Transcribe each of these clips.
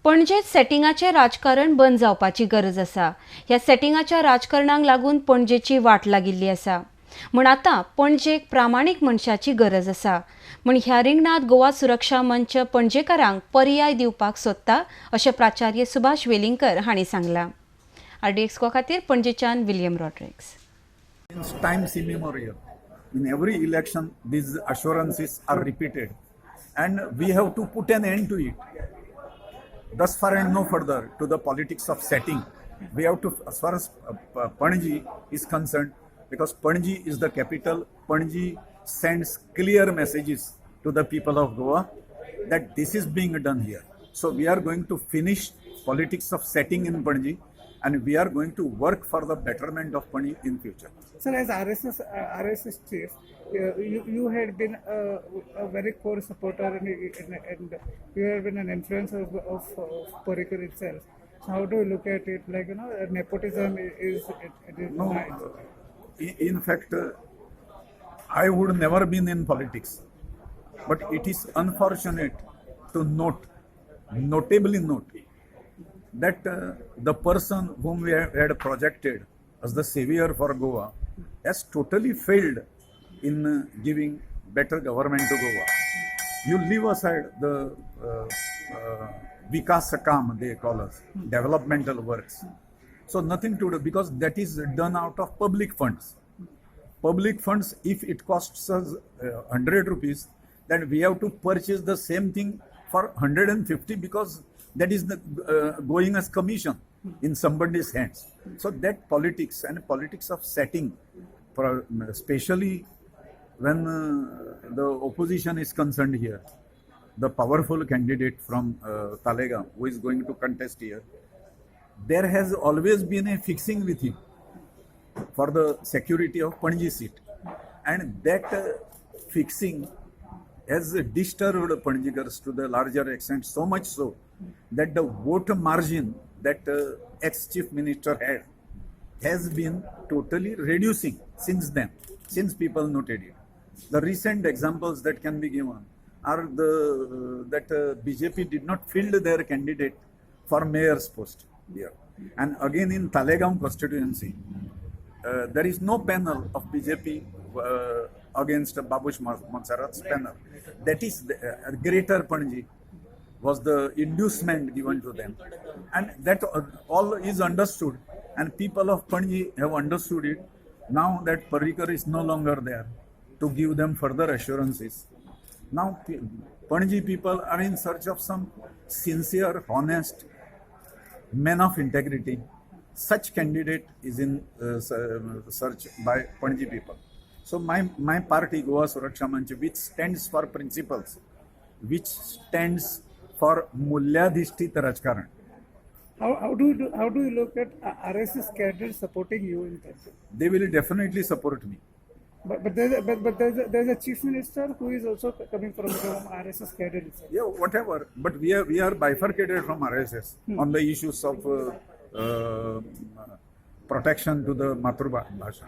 पणजेत सेटिंगाचें राजकारण बंद जावपाची गरज आसा. ह्या सेटिंगाच्या राजकारणाक लागून पणजेची वाट लागिल्ली आसा. म्हण आतां पणजेक प्रामाणीक मनशाची गरज आसा. म्हण ह्या रिंगणात गोवा सुरक्षा मंच पणजेकारांक पर्याय दिवपाक सोदता अशें प्राचार्य सुभाष वेलिंगकर हांणी सांगलां. RDX खातीर पणजेच्यान William Rodrigues. Since times immemorial, in every election, these assurances are repeated, and we have to put an end to it. Thus far and no further to the politics of setting. We have to, as far as Panji is concerned, because Panji is the capital, Panji sends clear messages to the people of Goa that this is being done here. So we are going to finish politics of setting in Panji, and we are going to work for the betterment of Panji in future. Sir, as RSS chief, you had been a very core supporter and you have been an influencer of Parrikar itself. So how do you look at it? Like, nepotism is No, in fact, I would never been in politics, but it is unfortunate to notably note, that the person whom we had projected as the savior for Goa has totally failed in giving better government to Goa. You leave aside the Vikasakam, they call us, developmental works. So nothing to do, because that is done out of public funds. Public funds, if it costs us 100 rupees, then we have to purchase the same thing for 150, because that is the going as commission in somebody's hands. So that politics and politics of setting, especially when the opposition is concerned here, the powerful candidate from Talega who is going to contest here, there has always been a fixing with him for the security of Panji seat, and that fixing has disturbed Panjikars to the larger extent, so much so that the vote margin that ex-chief minister had has been totally reducing since then, since people noted it. The recent examples that can be given are that BJP did not field their candidate for mayor's post here. And again in Talegaon constituency, there is no panel of BJP against Babush Mansarat's panel. That is Greater Panji was the inducement given to them, and that all is understood, and people of Panji have understood it now that Parrikar is no longer there to give them further assurances. Now Panji people are in search of some sincere, honest men of integrity. Such candidate is in search by Panji people. So my party, Goa Suraksha Manch, which stands for principles, which stands for Mulyadhishthit Rajkaran. how do you look at RSS cadres supporting you in that? They will definitely support me. But there's a chief minister who is also coming from RSS cadre itself. Yeah, whatever. But we are bifurcated from RSS on the issues of protection to the Matrubhasha,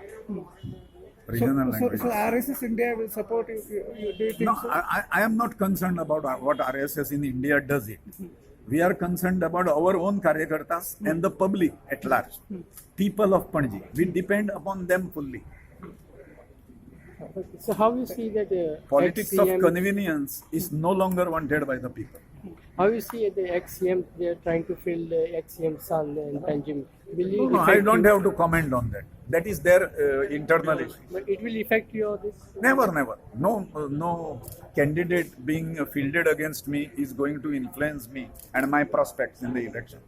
regional language. So RSS India will support you. Do you think No, so? I am not concerned about what RSS in India does it. We are concerned about our own Karyakartas and the public at large. People of Panji. We depend upon them fully. So how you see that Politics of ex-CM convenience is no longer wanted by the people. How you see the ex-CM, they are trying to fill the ex-CM son and Panjim? Will it No, I affect don't you? have to comment on that. That is their internal issue. But it will affect you or this? Never. No candidate being fielded against me is going to influence me and my prospects in the election.